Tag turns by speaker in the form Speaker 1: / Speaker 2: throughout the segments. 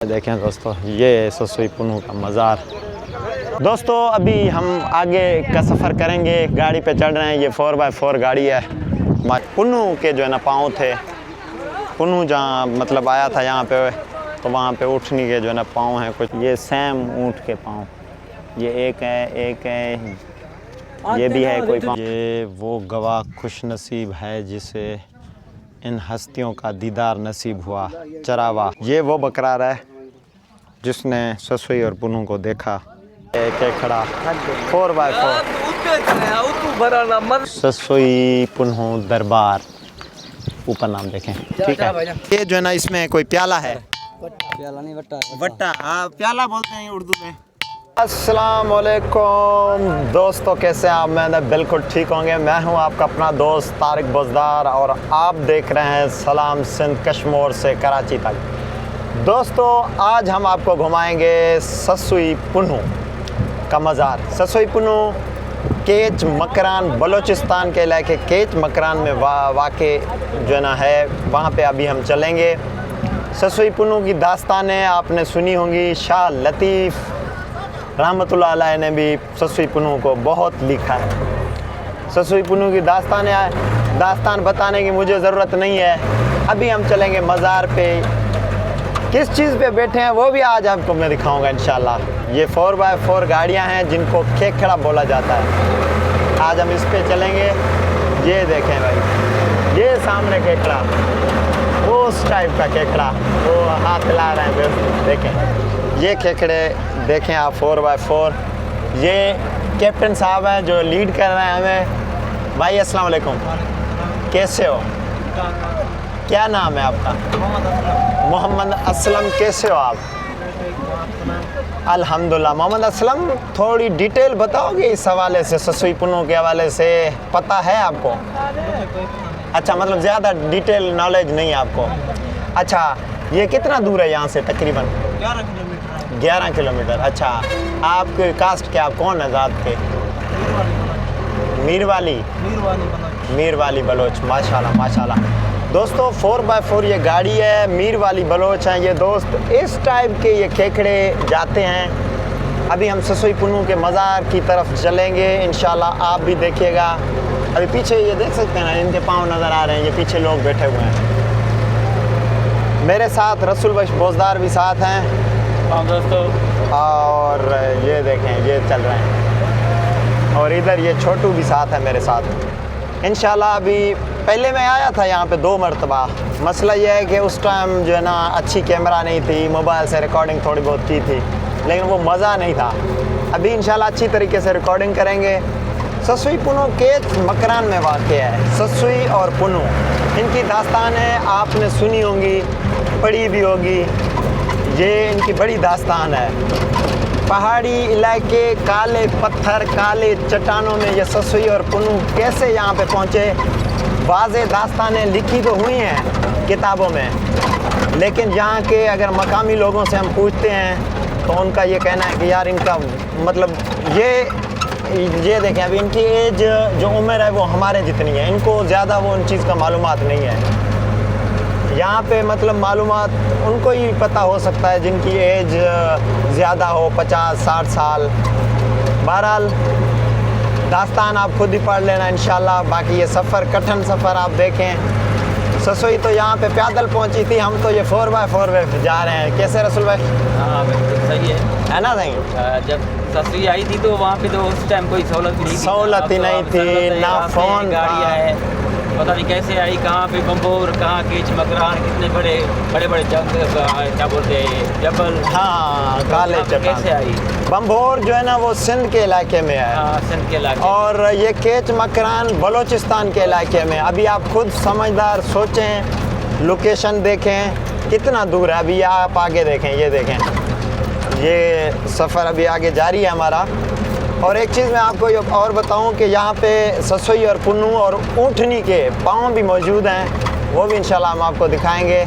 Speaker 1: देखें दोस्तों, ये ससुई पुनू का मज़ार। दोस्तों अभी हम आगे का सफ़र करेंगे, गाड़ी पे चढ़ रहे हैं। ये 4x4 गाड़ी है। पुनू के जो है ना पाँव थे, पुनू जहाँ मतलब आया था यहाँ पे, तो वहाँ पे ऊँटनी के जो है ना पाँव हैं कुछ। ये सेम ऊँट के पाँव, ये एक है, ये भी है कोई पाँव। ये वो गवाह खुश नसीब है जिसे इन हस्तियों का दीदार नसीब हुआ। चरावा, ये वो बकरार है जिसने ससुई और पुनू को देखा। केकड़ा 4x4 ससुई पुनू दरबार, ऊपर नाम देखें, ठीक है। ये जो है ना इसमें कोई प्याला है,
Speaker 2: प्याला नहीं
Speaker 1: वट्टा, हाँ प्याला बोलते हैं उर्दू में। अस्सलाम वालेकुम दोस्तों, कैसे हैं आप? मैं बिल्कुल ठीक होंगे। मैं हूं आपका अपना दोस्त तारिक बोजदार और आप देख रहे हैं सलाम सिंध कश्मीर से कराची तक। दोस्तों आज हम आपको घुमाएंगे ससुई पुनू का मज़ार। ससुई पुनू केच मकरान, बलूचिस्तान के इलाके केच मकरान में वाक़े जो है ना है, वहाँ पे अभी हम चलेंगे। ससुई पुनू की दास्तानें आपने सुनी होंगी। शाह लतीफ़ रहमतुल्लाह अलैह ने भी ससुई पुनू को बहुत लिखा है। ससुई पुनू की दास्तान बताने की मुझे ज़रूरत नहीं है। अभी हम चलेंगे मज़ार पे। किस चीज़ पे बैठे हैं वो भी आज आपको मैं दिखाऊंगा इंशाल्लाह। ये 4x4 गाड़ियां हैं जिनको केकड़ा बोला जाता है। आज हम इस पे चलेंगे। ये देखें भाई, ये सामने केकड़ा, उस टाइप का केकड़ा, वो हाथ हिला रहे हैं, देखें ये केकड़े देखें आप 4x4। ये कैप्टन साहब हैं जो लीड कर रहे हैं हमें। भाई अस्सलाम वालेकुम, कैसे हो? क्या नाम है आपका? मोहम्मद असलम। कैसे हो आप? अल्हम्दुलिल्लाह। मोहम्मद असलम, थोड़ी डिटेल बताओगे इस हवाले से, ससुई पुनू के हवाले से पता है आपको? अच्छा, मतलब ज़्यादा डिटेल नॉलेज नहीं है आपको। अच्छा, ये कितना दूर है यहाँ से? तकरीबन 11 किलोमीटर। अच्छा, आपके कास्ट क्या, आप कौन है ज़ात के? मीर वाली बलोच। माशाल्लाह माशाल्लाह। दोस्तों 4x4 ये गाड़ी है, मीर वाली बलोच हैं ये दोस्त। इस टाइप के ये केकड़े जाते हैं। अभी हम ससुई पुनू के मज़ार की तरफ चलेंगे इंशाल्लाह, आप भी देखिएगा। अभी पीछे ये देख सकते हैं ना, इनके पाँव नज़र आ रहे हैं, ये पीछे लोग बैठे हुए हैं। मेरे साथ रसूल बख्श बोजदार भी साथ हैं।
Speaker 2: हाँ दोस्तों,
Speaker 1: और ये देखें ये चल रहे हैं, और इधर ये छोटू भी साथ है मेरे साथ इंशाल्लाह। अभी पहले मैं आया था यहाँ पे 2 मरतबा। मसला ये है कि उस टाइम जो है ना अच्छी कैमरा नहीं थी, मोबाइल से रिकॉर्डिंग थोड़ी बहुत की थी, लेकिन वो मज़ा नहीं था। अभी इंशाल्लाह अच्छी तरीके से रिकॉर्डिंग करेंगे। ससुई पुनू केच मकरान में वाक़ है। ससुई और पुनू, इनकी दास्तानें आपने सुनी होंगी, पढ़ी भी होगी। ये इनकी बड़ी दास्तान है। पहाड़ी इलाके, काले पत्थर, काले चट्टानों में ये ससुई और पुनू कैसे यहाँ पे पहुँचे, वाज़े दास्तानें लिखी तो हुई हैं किताबों में, लेकिन यहाँ के अगर मकामी लोगों से हम पूछते हैं तो उनका ये कहना है कि यार इनका मतलब ये देखें, अभी इनकी एज जो उम्र है वो हमारे जितनी है, इनको ज़्यादा वो उन चीज़ का मालूमात नहीं है। यहाँ पे मतलब मालूमात उनको ही पता हो सकता है जिनकी एज ज़्यादा हो, 50-60 साल। बहरहाल दास्तान आप खुद ही पढ़ लेना इंशाल्लाह। बाकी ये सफ़र, कठिन सफ़र आप देखें। ससुई तो यहाँ पे पैदल पहुँची थी, हम तो ये 4x4 में जा रहे हैं। कैसे रसूल भाई?
Speaker 2: हाँ बिल्कुल सही है
Speaker 1: ना सही?
Speaker 2: जब ससुई आई थी तो वहाँ पे तो उस टाइम कोई सहूलत नहीं थी।
Speaker 1: सहूलत ही नहीं थी, ना फ़ोन,
Speaker 2: गाड़ियाँ है, पता नहीं कैसे आई, कहाँ पे बम्बोर, कहाँ केच मकरान, कितने बड़े क्या बोलते हैं जबल।
Speaker 1: हाँ, काले चट्टान
Speaker 2: कैसे आई।
Speaker 1: बम्बोर जो है ना वो सिंध के इलाके में है।
Speaker 2: हाँ, सिंध के इलाके।
Speaker 1: और ये केच मकरान बलूचिस्तान के इलाके में। अभी आप खुद समझदार सोचें, लोकेशन देखें कितना दूर है। अभी आप आगे देखें, ये देखें, ये सफ़र अभी आगे जारी है हमारा। और एक चीज़ मैं आपको और बताऊं कि यहाँ पे ससुई और पुनू और ऊँटनी के पाँव भी मौजूद हैं, वो भी इंशाल्लाह हम आपको दिखाएंगे।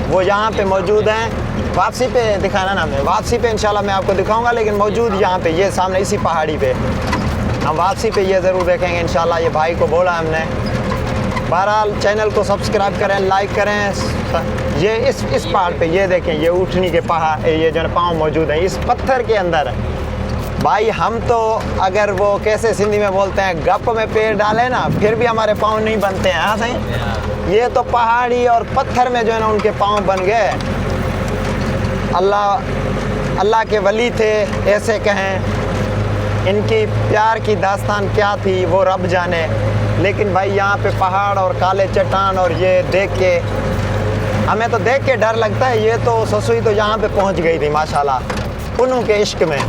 Speaker 1: वो यहाँ पे मौजूद हैं। वापसी पे दिखाना ना, मैं वापसी पे इंशाल्लाह मैं आपको दिखाऊंगा, लेकिन मौजूद यहाँ पे ये सामने इसी पहाड़ी पे हम वापसी पे ये ज़रूर देखेंगे इंशाल्लाह। ये भाई को बोला हमने। बहरहाल चैनल को सब्सक्राइब करें, लाइक करें, ये इस पहाड़ पे ये देखें, ये ऊँटनी के पहाड़, ये जो है पाँव मौजूद हैं इस पत्थर के अंदर। भाई हम तो अगर वो कैसे सिंधी में बोलते हैं गप में पैर डाले ना फिर भी हमारे पाँव नहीं बनते हैं। हाँ सही, ये तो पहाड़ी और पत्थर में जो है ना उनके पाँव बन गए। अल्लाह के वली थे ऐसे कहें, इनकी प्यार की दास्तान क्या थी वो रब जाने। लेकिन भाई यहाँ पे पहाड़ और काले चट्टान और ये देख के हमें तो देख के डर लगता है। ये तो ससुई तो यहाँ पे पहुँच गई थी माशाल्लाह पुनू के इश्क में।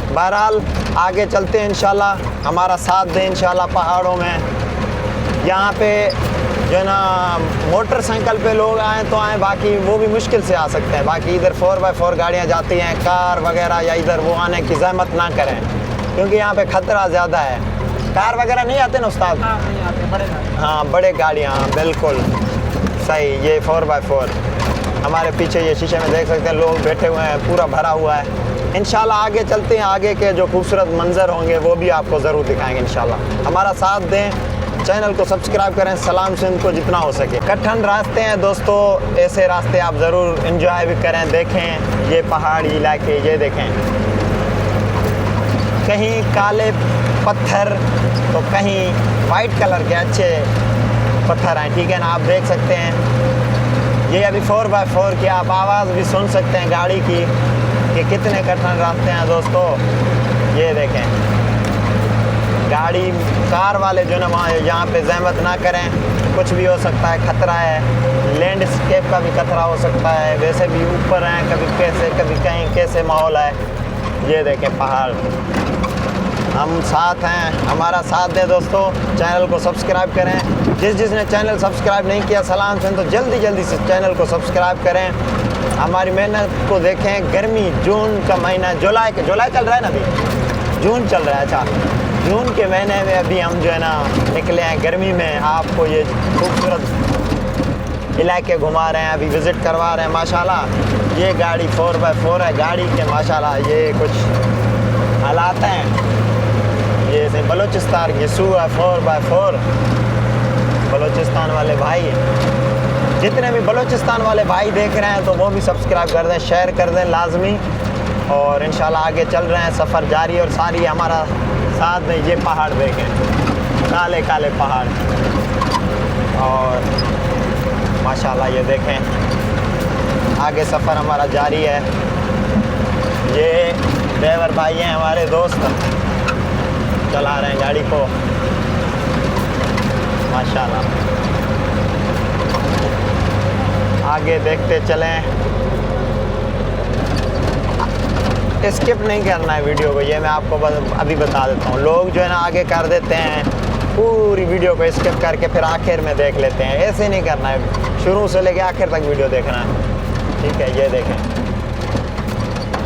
Speaker 1: बहरहाल आगे चलते हैं इंशाल्लाह, हमारा साथ दें इंशाल्लाह पहाड़ों में। यहाँ पे जो है ना मोटरसाइकिल पे लोग आए तो आए, बाकी वो भी मुश्किल से आ सकते हैं। बाकी इधर 4x4 गाड़ियाँ जाती हैं, कार वगैरह या इधर वो आने की ज़हमत ना करें क्योंकि यहाँ पे ख़तरा ज़्यादा है। कार वगैरह नहीं आते ना उस्ताद?
Speaker 2: हाँ नहीं आते, बड़े गाड़ी।
Speaker 1: हाँ बड़े गाड़ियाँ, बिल्कुल सही। ये 4x4 हमारे पीछे ये शीशे में देख सकते हैं लोग बैठे हुए हैं, पूरा भरा हुआ है। इंशाल्लाह आगे चलते हैं, आगे के जो खूबसूरत मंजर होंगे वो भी आपको ज़रूर दिखाएंगे इंशाल्लाह। हमारा साथ दें, चैनल को सब्सक्राइब करें, सलाम सिंध को जितना हो सके। कठिन रास्ते हैं दोस्तों, ऐसे रास्ते आप ज़रूर एंजॉय भी करें। देखें ये पहाड़ी इलाके, ये देखें कहीं काले पत्थर तो कहीं वाइट कलर के अच्छे पत्थर हैं, ठीक है ना। आप देख सकते हैं ये अभी 4x4 की आप आवाज़ भी सुन सकते हैं गाड़ी की कि कितने कठिन रास्ते हैं दोस्तों। ये देखें गाड़ी कार वाले जो ना वहाँ यहाँ पे ज़हमत ना करें, कुछ भी हो सकता है, ख़तरा है। लैंडस्केप का भी खतरा हो सकता है, वैसे भी ऊपर हैं, कभी कैसे कभी कहीं कैसे माहौल है। ये देखें पहाड़, हम साथ हैं, हमारा साथ दें दोस्तों। चैनल को सब्सक्राइब करें, जिसने चैनल सब्सक्राइब नहीं किया सलाम से तो जल्दी से चैनल को सब्सक्राइब करें। हमारी मेहनत को देखें। गर्मी जून का महीना, जुलाई चल रहा है ना, अभी जून चल रहा है। अच्छा जून के महीने में अभी हम जो है ना निकले हैं गर्मी में, आपको ये खूबसूरत इलाके घुमा रहे हैं, अभी विज़िट करवा रहे हैं माशाल्लाह। ये गाड़ी 4x4 है, गाड़ी के माशाल्लाह ये कुछ हालात हैं। ये से बलूचिस्तान की सू है 4x4। बलूचिस्तान वाले भाई, जितने भी बलूचिस्तान वाले भाई देख रहे हैं तो वो भी सब्सक्राइब कर दें, शेयर कर दें लाजमी। और इंशाल्लाह आगे चल रहे हैं, सफ़र जारी और सारी हमारा साथ में। ये पहाड़ देखें, काले काले पहाड़, और माशाल्लाह ये देखें आगे सफ़र हमारा जारी है। ये ड्राइवर भाई हैं हमारे दोस्त, चला रहे हैं गाड़ी को माशाल्लाह। आगे देखते चलें, स्किप नहीं करना है वीडियो को, ये मैं आपको अभी बता देता हूँ। लोग जो है ना आगे कर देते हैं, पूरी वीडियो को स्किप करके फिर आखिर में देख लेते हैं। ऐसे नहीं करना है, शुरू से लेके आखिर तक वीडियो देखना है, ठीक है। ये देखें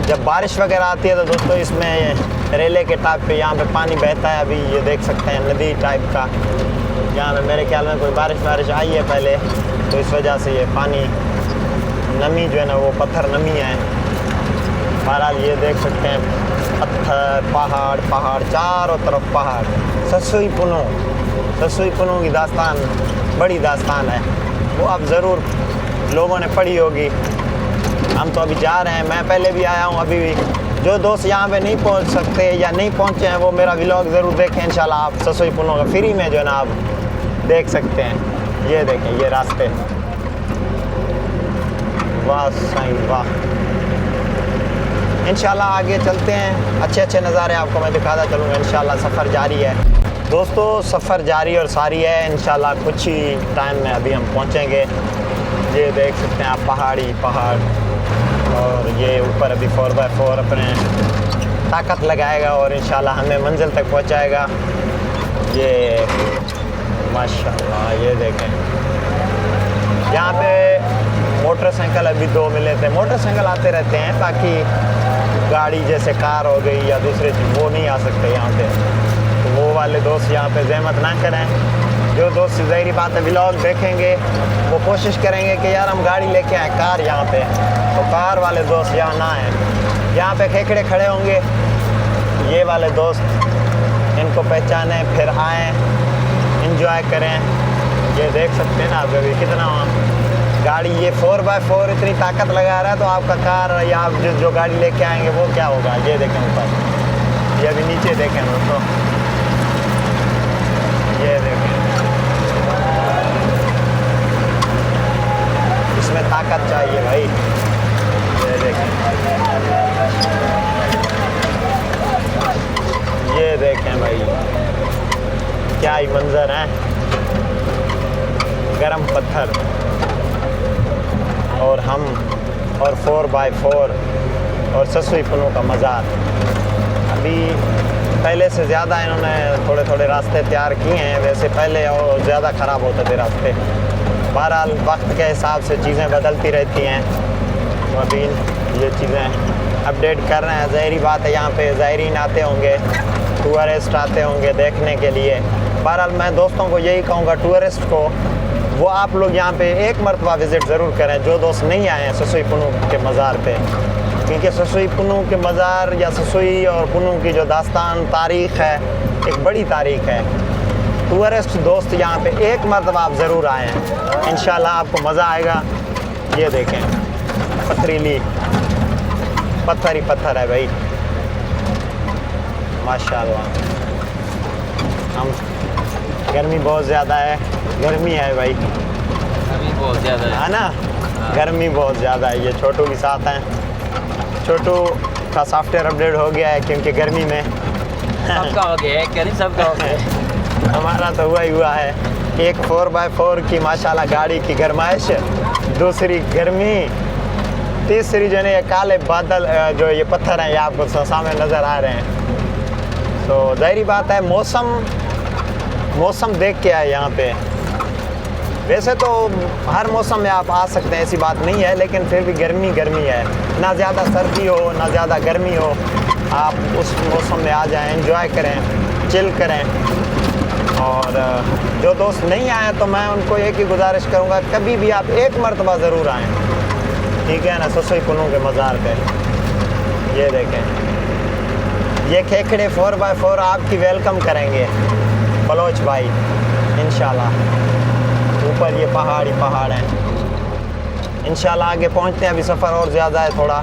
Speaker 1: जब बारिश वगैरह आती है तो दोस्तों इसमें रेले के टाइप पे यहाँ पे पानी बहता है। अभी ये देख सकते हैं नदी टाइप का, यहाँ पे मेरे ख्याल में कोई बारिश आई है पहले, तो इस वजह से ये पानी नमी जो है ना वो पत्थर नमी है। बहरहाल ये देख सकते हैं पत्थर, पहाड़ चारों तरफ पहाड़। ससुई पुनू की दास्तान बड़ी दास्तान है, वो आप ज़रूर लोगों ने पढ़ी होगी। हम तो अभी जा रहे हैं, मैं पहले भी आया हूँ। अभी भी जो दोस्त यहाँ पे नहीं पहुँच सकते या नहीं पहुँचे हैं वो मेरा व्लॉग ज़रूर देखें इंशाल्लाह। आप ससुई पुनू का फ्री में जो है ना आप देख सकते हैं। ये देखें ये रास्ते, वाह सही वाह। इंशाल्लाह आगे चलते हैं, अच्छे नज़ारे आपको मैं दिखाता चलूँगा इंशाल्लाह। सफ़र जारी है दोस्तों, सफ़र जारी और सारी है इंशाल्लाह। कुछ ही टाइम में अभी हम पहुँचेंगे। ये देख सकते हैं आप पहाड़, और ये ऊपर अभी 4x4 अपने ताकत लगाएगा और इंशाल्लाह हमें मंजिल तक पहुँचाएगा। ये माशाल्लाह ये देखें, यहाँ पे मोटरसाइकिल अभी 2 मिले थे। मोटरसाइकिल आते रहते हैं, बाकी गाड़ी जैसे कार हो गई या दूसरे चीज़ वो नहीं आ सकते यहाँ पे। तो वो वाले दोस्त यहाँ पे ज़हमत ना करें। जो दोस्त ज़ाहिरी बात है व्लॉग देखेंगे वो कोशिश करेंगे कि यार हम गाड़ी लेके आए कार यहाँ पे, तो कार वाले दोस्त यहाँ ना आए। यहाँ पे खेखड़े खड़े होंगे, ये वाले दोस्त इनको पहचाने फिर आएँ, इंजॉय करें। ये देख सकते हैं ना आप अभी कितना गाड़ी ये 4x4 इतनी ताकत लगा रहा है, तो आपका कार या आप जो गाड़ी लेके आएंगे वो क्या होगा। ये देखें ऊपर, ये अभी नीचे देखें दोस्तों, ये देखें, इसमें ताकत चाहिए भाई। ये देखें, ये देखें भाई, क्या ही मंजर है, गरम पत्थर और हम और 4x4 और ससुई पुनों का मज़ार। अभी पहले से ज़्यादा इन्होंने थोड़े थोड़े रास्ते तैयार किए हैं, वैसे पहले और ज़्यादा ख़राब होते थे रास्ते। बहरहाल वक्त के हिसाब से चीज़ें बदलती रहती हैं, तो अभी ये चीज़ें अपडेट कर रहे हैं। ज़ाहिरी बात है, यहाँ पे ज़ायरीन आते होंगे, टूरिस्ट आते होंगे देखने के लिए। बहरहाल मैं दोस्तों को यही कहूँगा, टूरिस्ट को, वो आप लोग यहाँ पे एक मरतबा विज़िट ज़रूर करें, जो दोस्त नहीं आए हैं ससुई पुनू के मज़ार पे, क्योंकि ससुई पुनू के मज़ार या ससुई और पुनू की जो दास्तान तारीख़ है, एक बड़ी तारीख़ है। टूरिस्ट दोस्त यहाँ पे एक मरतबा आप ज़रूर आएँ, इंशाल्लाह आपको मज़ा आएगा। ये देखें, पथरीली पत्थर ही पत्थर है भाई, माशाल्लाह। हम गर्मी बहुत ज़्यादा है, गर्मी है भाई,
Speaker 2: अभी बहुत ज़्यादा
Speaker 1: है ना, गर्मी बहुत ज़्यादा है। ये छोटू भी साथ हैं, छोटू का सॉफ्टवेयर अपडेट हो गया है, क्योंकि गर्मी में
Speaker 2: सबका हो गया है, क्या नहीं सबका हो गया है।
Speaker 1: हमारा तो हुआ है। एक 4x4 की माशाल्लाह गाड़ी की गरमाइश, दूसरी गर्मी, तीसरी जो है ये काले बादल, जो ये पत्थर हैं, ये आपको सामने नज़र आ रहे हैं। तो ज़ाहिरी बात है, मौसम देख के आए यहाँ पे। वैसे तो हर मौसम में आप आ सकते हैं, ऐसी बात नहीं है, लेकिन फिर भी गर्मी है, ना ज़्यादा सर्दी हो ना ज़्यादा गर्मी हो। आप उस मौसम में आ जाएं, एंजॉय करें, चिल करें। और जो दोस्त नहीं आए तो मैं उनको एक ही गुजारिश करूँगा, कभी भी आप एक मरतबा ज़रूर आएँ, ठीक है ना, ससुई पुनू के मज़ार पे। ये देखें, ये खेखड़े 4x4 आपकी वेलकम करेंगे बलोच भाई, इंशाल्लाह। ऊपर ये पहाड़ हैं, इंशाल्लाह आगे पहुंचते हैं। अभी सफ़र और ज़्यादा है, थोड़ा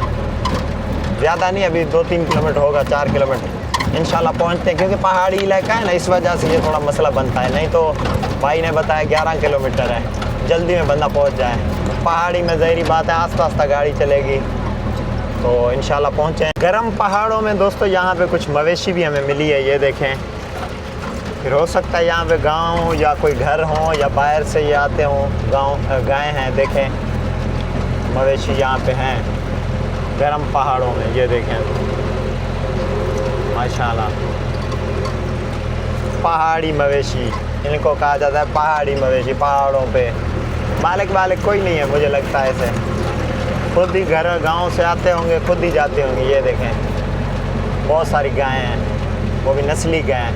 Speaker 1: ज़्यादा नहीं, अभी 2-3 किलोमीटर होगा, 4 किलोमीटर इंशाल्लाह पहुंचते हैं, क्योंकि पहाड़ी इलाका है ना, इस वजह से ये थोड़ा मसला बनता है। नहीं तो भाई ने बताया 11 किलोमीटर है, जल्दी में बंदा पहुंच जाए। पहाड़ी में ज़ाहिरी बात है, आस्ता आस्ता गाड़ी चलेगी, तो इंशाल्लाह पहुँचें। गर्म पहाड़ों में दोस्तों यहाँ पे कुछ मवेशी भी हमें मिली है, ये देखें। फिर हो सकता है यहाँ पे गांव या कोई घर हो, या बाहर से ये आते हों, गाय हैं, देखें मवेशी यहाँ पे हैं गर्म पहाड़ों में। ये देखें माशाल्लाह, पहाड़ी मवेशी इनको कहा जाता है, पहाड़ी मवेशी। पहाड़ों पे मालिक कोई नहीं है, मुझे लगता है ऐसे, खुद ही घर गांव से आते होंगे, खुद ही जाते होंगे। ये देखें, बहुत सारी गायें हैं, वो भी नस्ली गायें,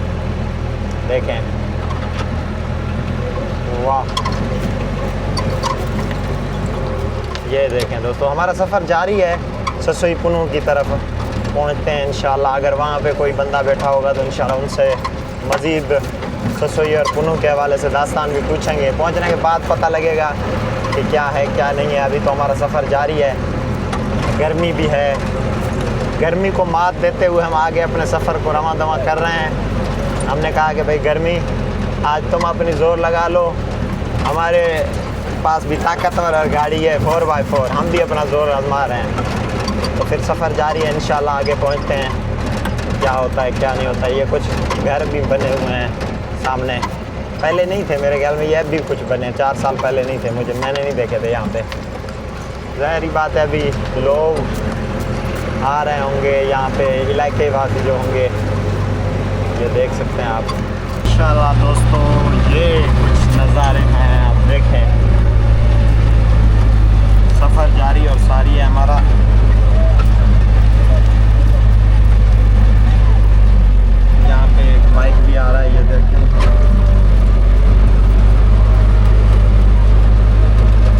Speaker 1: देखें, वाह। ये देखें दोस्तों, हमारा सफ़र जारी है, ससुई पुनू की तरफ पहुंचते हैं इंशाल्लाह। अगर वहाँ पे कोई बंदा बैठा होगा तो इंशाल्लाह उनसे मज़ीद ससुई और पुनू के हवाले से दास्तान भी पूछेंगे। पहुंचने के बाद पता लगेगा कि क्या है क्या नहीं है। अभी तो हमारा सफ़र जारी है, गर्मी भी है, गर्मी को मात देते हुए हम आगे अपने सफ़र को रवां दवा कर रहे हैं। हमने कहा कि भाई गर्मी, आज तुम अपनी ज़ोर लगा लो, हमारे पास भी ताकतवर गाड़ी है 4x4, हम भी अपना ज़ोर आजमा रहे हैं। तो फिर सफ़र जारी है, इंशाल्लाह आगे पहुंचते हैं, क्या होता है क्या नहीं होता है। ये कुछ घर भी बने हुए हैं सामने, पहले नहीं थे मेरे ख्याल में, ये भी कुछ बने 4 साल पहले नहीं थे, मैंने नहीं देखे थे यहाँ पे। ज़ाहिरी बात है, अभी लोग आ रहे होंगे यहाँ पे, इलाके वासी जो होंगे, ये देख सकते हैं आप। इंशाल्लाह दोस्तों, ये कुछ नज़ारे हैं, आप देखें। सफ़र जारी और सारी है हमारा। यहाँ पे एक बाइक भी आ रहा है, ये देखें।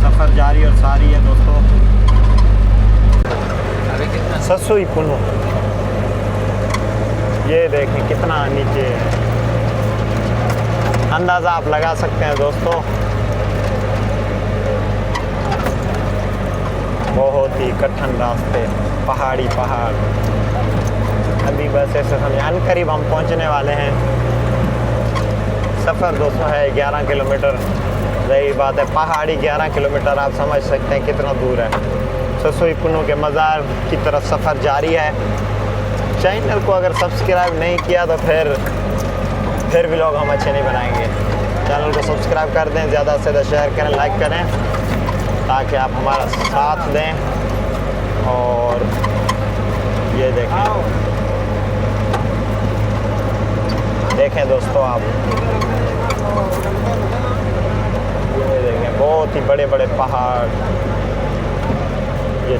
Speaker 1: सफ़र जारी और सारी है दोस्तों। ससुई पुनू, ये देखें कितना नीचे है, अंदाज़ा आप लगा सकते हैं दोस्तों। बहुत ही कठिन रास्ते, पहाड़ी पहाड़। अभी बस ऐसे समझ करीब हम पहुंचने वाले हैं। सफ़र दोस्तों है 11 किलोमीटर। रही बात है पहाड़ी 11 किलोमीटर, आप समझ सकते हैं कितना दूर है। ससोई पुनू के मज़ार की तरफ सफ़र जारी है। चैनल को अगर सब्सक्राइब नहीं किया तो फिर भी लोग हम अच्छे नहीं बनाएंगे। चैनल को सब्सक्राइब कर दें, ज़्यादा से ज़्यादा शेयर करें, लाइक करें, ताकि आप हमारा साथ दें। और ये देखें दोस्तों आप, ये देखें बहुत ही बड़े बड़े पहाड़। ये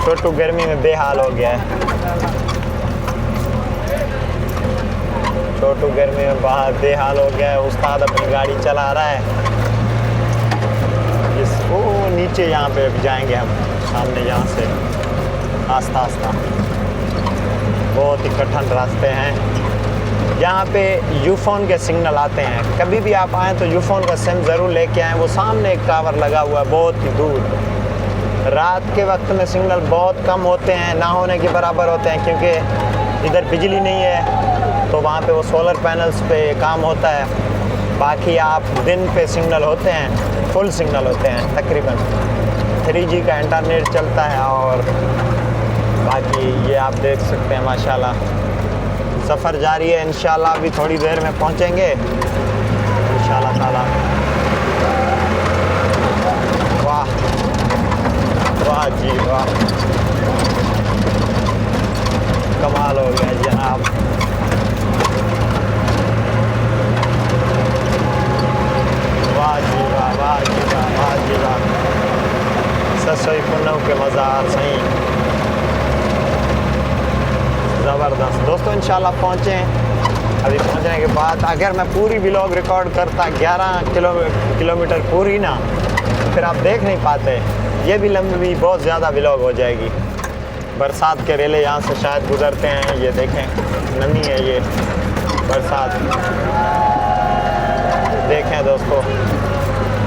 Speaker 1: छोटू गर्मी में बेहाल हो गया है। छोटू गर्मी में बाहर बेहाल हो गया है। उस्ताद अपनी गाड़ी चला रहा है। वो नीचे यहाँ पे जाएंगे हम, सामने यहाँ से आस्ता आस्ता। बहुत ही कठिन रास्ते हैं। यहाँ पे यूफोन के सिग्नल आते हैं। कभी भी आप आएँ तो यूफोन का सिम ज़रूर लेके आएँ। वो सामने एक टावर लगा हुआ है बहुत ही दूर। रात के वक्त में सिग्नल बहुत कम होते हैं, ना होने के बराबर होते हैं, क्योंकि इधर बिजली नहीं है। तो वहाँ पे वो सोलर पैनल्स पे काम होता है। बाकी आप दिन पे सिग्नल होते हैं, फुल सिग्नल होते हैं। तकरीबन 3G का इंटरनेट चलता है। और बाकी ये आप देख सकते हैं माशाल्लाह सफ़र जारी है। इंशाल्लाह अभी थोड़ी देर में पहुँचेंगे इंशाल्लाह ताला। वाह वाह जी वाह, कमाल हो गया जनाब। वाह जी वाह, वाह जी वाह, वाह जी वाह। ससोई पुनू के मज़ार सही ज़बरदस्त। दोस्तों इंशाल्लाह पहुँचें। अभी पहुँचने के बाद अगर मैं पूरी व्लॉग रिकॉर्ड करता 11 किलोमीटर पूरी ना, तो फिर आप देख नहीं पाते। ये भी लंबी बहुत ज़्यादा व्लॉग हो जाएगी। बरसात के रेले यहाँ से शायद गुज़रते हैं। ये देखें नमी है, ये बरसात। देखें दोस्तों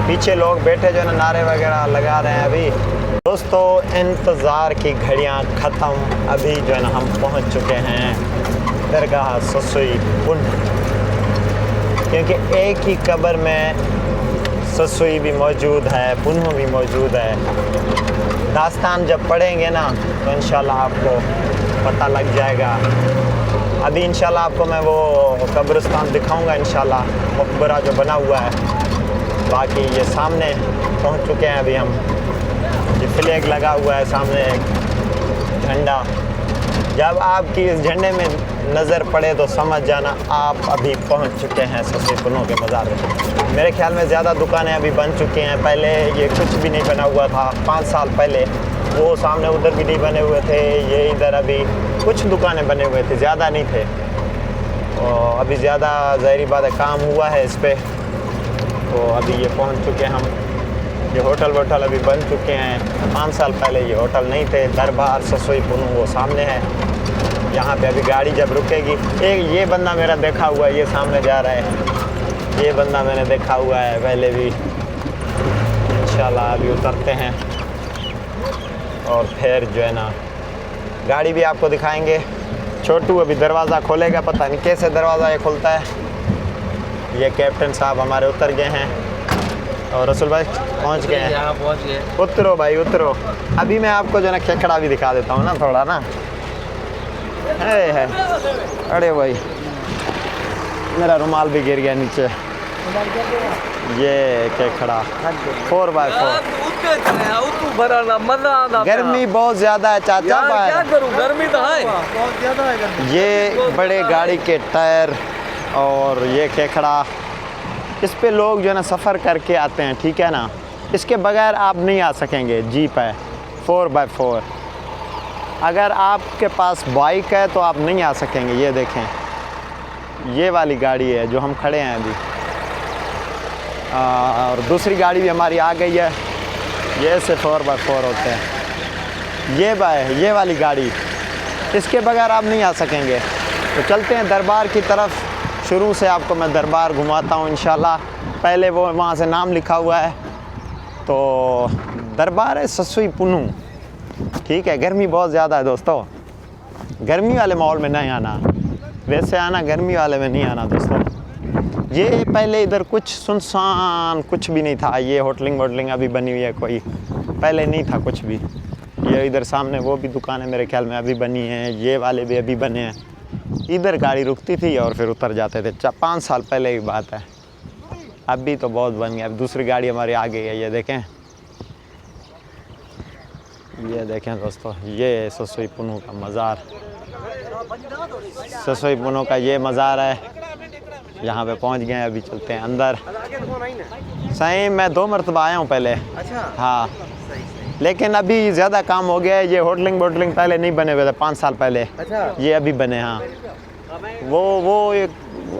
Speaker 1: पीछे लोग बैठे जो है ना नारे वगैरह लगा रहे हैं। अभी दोस्तों इंतज़ार की घड़ियाँ ख़त्म। अभी जो है ना हम पहुँच चुके हैं दरगाह ससोई पुनू, क्योंकि एक ही कब्र में ससोई भी मौजूद है, पुनू भी मौजूद है। दास्तान जब पढ़ेंगे ना तो इंशाल्लाह आपको पता लग जाएगा। अभी इंशाल्लाह आपको मैं वो कब्रिस्तान दिखाऊंगा इंशाल्लाह, मकबरा जो बना हुआ है। बाकी ये सामने पहुंच चुके हैं अभी हम। ये फ्लैग लगा हुआ है सामने, एक झंडा। जब आपकी इस झंडे में नज़र पड़े तो समझ जाना आप अभी पहुंच चुके हैं ससोई पुनू के मज़ार में। मेरे ख्याल में ज़्यादा दुकानें अभी बन चुकी हैं। पहले ये कुछ भी नहीं बना हुआ था। 5 साल पहले वो सामने उधर भी नहीं बने हुए थे। ये इधर अभी कुछ दुकानें बने हुए थे, ज़्यादा नहीं थे। और अभी ज़्यादा ज़ाहिरी बात है काम हुआ है इस पर। तो अभी ये पहुंच चुके हैं हम। ये होटल वोटल अभी बन चुके हैं। 5 साल पहले ये होटल नहीं थे। दरबार ससोई पुनू वो सामने है। यहाँ पे अभी गाड़ी जब रुकेगी, एक ये बंदा मेरा देखा हुआ है, ये सामने जा रहा है। ये बंदा मैंने देखा हुआ है पहले भी। इंशाल्लाह अभी उतरते हैं और फिर जो है ना गाड़ी भी आपको दिखाएंगे। छोटू अभी दरवाज़ा खोलेगा, पता नहीं कैसे दरवाज़ा ये खुलता है। ये कैप्टन साहब हमारे उतर गए हैं और रसूल भाई पहुंच गए हैं।
Speaker 2: यहाँ पहुँच गए।
Speaker 1: उतरो भाई उतरो। अभी मैं आपको जो है ना खेखड़ा भी दिखा देता हूँ ना थोड़ा ना। है अरे भाई मेरा रुमाल भी गिर गया नीचे। ये खेखड़ा 4x4। गर्मी बहुत ज़्यादा है चाचा भाई,
Speaker 2: क्या करूं, गर्मी तो है
Speaker 3: बहुत ज़्यादा है गर्मी।
Speaker 1: ये बड़े गाड़ी के टायर और ये खेखड़ा, इस पे लोग जो है ना सफ़र करके आते हैं, ठीक है ना। इसके बगैर आप नहीं आ सकेंगे। जीप है 4x4। अगर आपके पास बाइक है तो आप नहीं आ सकेंगे। ये देखें ये वाली गाड़ी है जो हम खड़े हैं अभी। और दूसरी गाड़ी भी हमारी आ गई है। ये ऐसे 4x4 होते हैं। ये वाली गाड़ी, इसके बगैर आप नहीं आ सकेंगे। तो चलते हैं दरबार की तरफ। शुरू से आपको मैं दरबार घुमाता हूँ इंशाल्लाह। पहले वो वहाँ से नाम लिखा हुआ है तो दरबार है ससुई पुनू। ठीक है, गर्मी बहुत ज़्यादा है दोस्तों, गर्मी वाले माहौल में नहीं आना, वैसे आना, गर्मी वाले में नहीं आना दोस्तों। ये पहले इधर कुछ सुनसान कुछ भी नहीं था, ये होटलिंग वोटलिंग अभी बनी हुई है कोई, पहले नहीं था कुछ भी। ये इधर सामने वो भी दुकानें मेरे ख्याल में अभी बनी हैं, ये वाले भी अभी बने हैं। इधर गाड़ी रुकती थी और फिर उतर जाते थे, 5 साल पहले की बात है। अभी तो बहुत बन गया, अब दूसरी गाड़ी हमारी आ गई है। ये देखें दोस्तों, ये ससुई पुनू का मज़ार, ससुई पुनू का ये मज़ार है। यहाँ पे पहुँच गए, अभी चलते हैं अंदर। सही मैं 2 मरतबा आया हूँ पहले।
Speaker 2: अच्छा।
Speaker 1: हाँ, लेकिन अभी ज़्यादा काम हो गया है। ये होटलिंग वोटलिंग पहले नहीं बने हुए थे, 5 साल पहले।
Speaker 2: अच्छा।
Speaker 1: ये अभी बने। हाँ, वो एक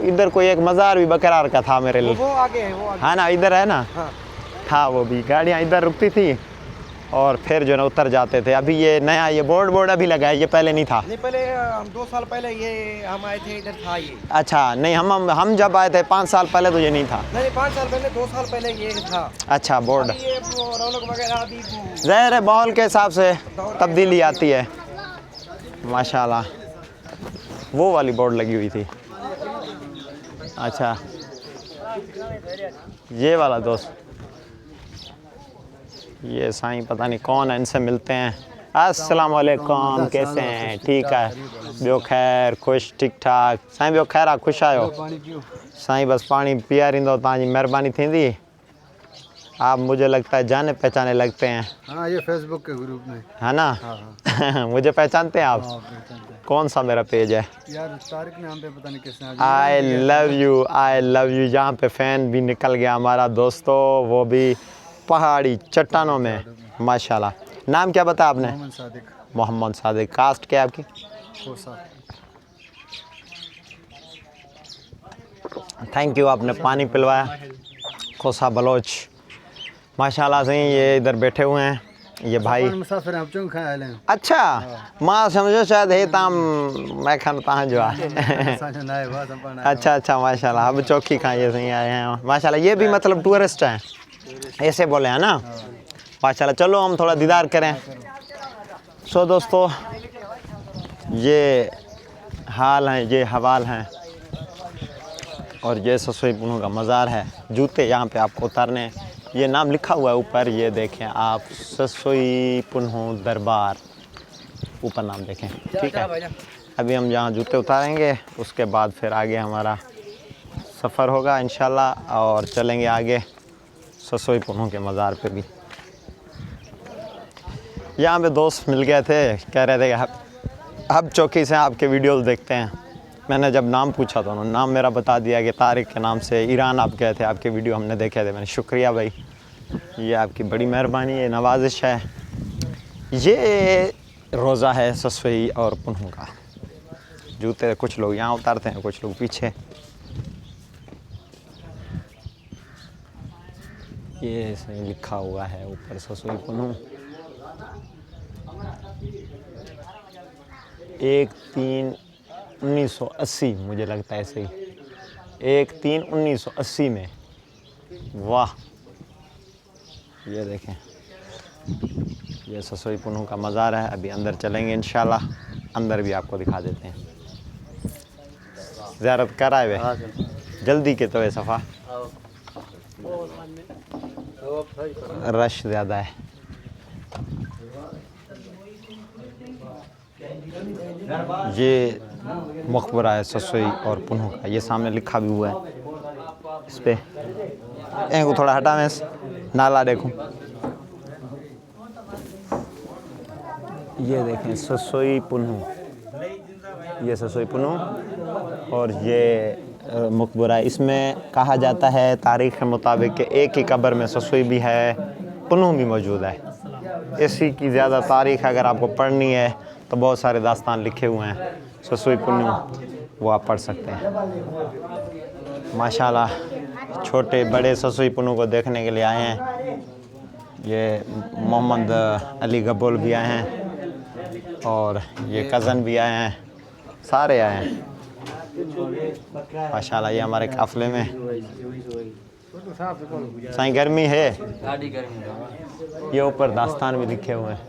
Speaker 1: इधर कोई एक मज़ार भी बकरार का था मेरे लिए।
Speaker 2: वो आगे है, वो आगे।
Speaker 1: हाँ ना, इधर है ना।
Speaker 2: हाँ।
Speaker 1: था, वो भी गाड़ियाँ इधर रुकती थी और फिर जो है ना उतर जाते थे। अभी ये नया ये बोर्ड अभी लगा है, ये पहले नहीं था।
Speaker 2: नहीं, पहले हम 2 साल पहले ये हम आए थे, इधर था ये।
Speaker 1: अच्छा, नहीं हम जब आए थे 5 साल पहले तो ये नहीं था।
Speaker 2: नहीं, 5 साल पहले, 2 साल पहले ये था।
Speaker 1: अच्छा, बोर्ड
Speaker 2: अभी ये वो रौनक वगैरह अभी
Speaker 1: ज़ाहिर है माहौल के हिसाब से तब्दीली आती है। माशाल्लाह, वो वाली बोर्ड लगी हुई थी। अच्छा, ये वाला दोस्त, ये साईं पता नहीं कौन है, इनसे मिलते हैं। अस्सलाम वालेकुम, कैसे हैं? ठीक है, बियो खैर, खुश, ठीक ठाक। साईं बियो खैर, खुश आयो? साईं बस पानी पिया रहींदो, तव्हांजी महिरबानी थींदी। आप मुझे लगता है जाने पहचाने लगते हैं।
Speaker 3: हाँ, ये फेसबुक के ग्रुप में
Speaker 1: है ना।
Speaker 3: हाँ।
Speaker 1: मुझे पहचानते हैं आप?
Speaker 3: हाँ, पहचानते हैं।
Speaker 1: कौन सा मेरा पेज है?
Speaker 3: यार तारिक नाम पे पता नहीं किसने।
Speaker 1: I love you, I love you. यहाँ पे फ़ैन भी निकल गया हमारा दोस्तों, वो भी पहाड़ी चट्टानों में। माशाल्लाह। नाम क्या बताया आपने?
Speaker 3: मोहम्मद सादिक।
Speaker 1: मोहम्मद सादिक। कास्ट क्या है आपकी?
Speaker 3: खोसा।
Speaker 1: थैंक यू, आपने पानी पिलवाया। खोसा बलोच। माशाल्लाह से ये इधर बैठे हुए हैं ये भाई।
Speaker 3: मुसाफिर हैं, चुंग खाए आए हैं।
Speaker 1: अच्छा, मां समझो शायद है ताम मैं खान तहाँ जो है।
Speaker 3: साजन नए बात हम पढ़ना है।
Speaker 1: अच्छा, माशाल्लाह। अब चौकी खां ये सही आए हैं माशाल्लाह। ये भी मतलब टूरिस्ट हैं, ऐसे बोले हैं ना। माशाल्लाह, चलो हम थोड़ा दीदार करें। सो दोस्तों, ये हाल हैं, ये हवाल हैं और ये ससुई पुनू का मज़ार है। जूते यहाँ पे आपको उतारने, ये नाम लिखा हुआ है ऊपर, ये देखें आप, ससुई पुनू दरबार, ऊपर नाम देखें। ठीक है, अभी हम यहाँ जूते उतारेंगे, उसके बाद फिर आगे हमारा सफ़र होगा इंशाल्लाह और चलेंगे आगे ससुई पुनू के मज़ार पे भी। यहाँ पे दोस्त मिल गए थे, कह रहे थे कि अब चौकी से आपके वीडियोस देखते हैं। मैंने जब नाम पूछा तो उन्होंने नाम मेरा बता दिया कि तारिक के नाम से ईरान आप गए थे, आपके वीडियो हमने देखे थे। मैंने शुक्रिया भाई, ये आपकी बड़ी मेहरबानी है, नवाजिश है। ये रोज़ा है ससुई और पुनू का। जूते कुछ लोग यहाँ उतारते हैं, कुछ लोग पीछे। ये सही लिखा हुआ है ऊपर ससुई पुनू। 1/3/1980 मुझे लगता है ऐसे ही, 1/3/1980 में। वाह, ये देखें, ये ससुई पुनू का मज़ार है। अभी अंदर चलेंगे इंशाल्लाह, अंदर भी आपको दिखा देते हैं। ज़ियारत कर आए हुए जल्दी के तो सफ़ा रश ज़्यादा है। ये मकबरा है ससुई और पुनू का, ये सामने लिखा भी हुआ है इस पे। को थोड़ा हटा मैं नाला देखूं। ये देखें ससुई पुनू, ये ससुई पुनू और ये मकबरा। इसमें कहा जाता है तारीख़ के मुताबिक कि एक ही कब्र में ससुई भी है, पुनू भी मौजूद है। इसी की ज़्यादा तारीख़ अगर आपको पढ़नी है तो बहुत सारे दास्तान लिखे हुए हैं ससुई पुनू, वो आप पढ़ सकते हैं। माशाल्लाह, छोटे बड़े ससुई पुनू को देखने के लिए आए हैं। ये मोहम्मद अली गब्बुल भी आए हैं और ये कज़न भी आए हैं, सारे आए हैं माशाल्लाह। ये हमारे काफ़िले में साईं गर्मी है।
Speaker 2: गाड़ी गर्मी
Speaker 1: ये ऊपर दास्तान भी लिखे हुए हैं,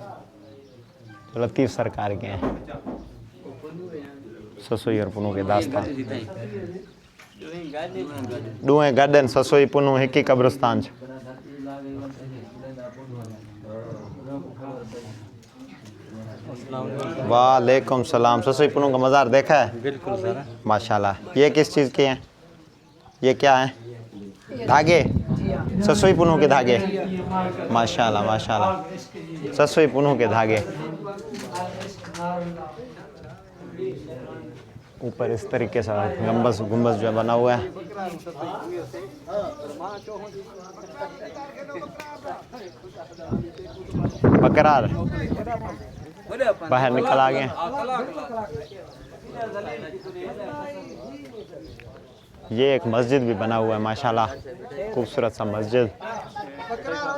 Speaker 1: तो लतीफ़ सरकार के हैं, ससुई और पुनू के दास्तान। डूए गडन ससुई पुनू हिक ही कब्रिस्तान। वालेकुम सलाम। ससुई पुनू का मज़ार देखा है?
Speaker 3: बिल्कुल सर।
Speaker 1: माशाल्लाह। ये किस चीज़ के हैं? ये क्या है? धागे? ससुई पुनू के धागे। माशाल्लाह माशाल्लाह, ससुई पुनू के धागे। ऊपर इस तरीके से गंबस गुंबस जो बना हुआ है। बकरार बाहर निकल आ गए। ये एक मस्जिद भी बना हुआ है माशाल्लाह, खूबसूरत सा मस्जिद।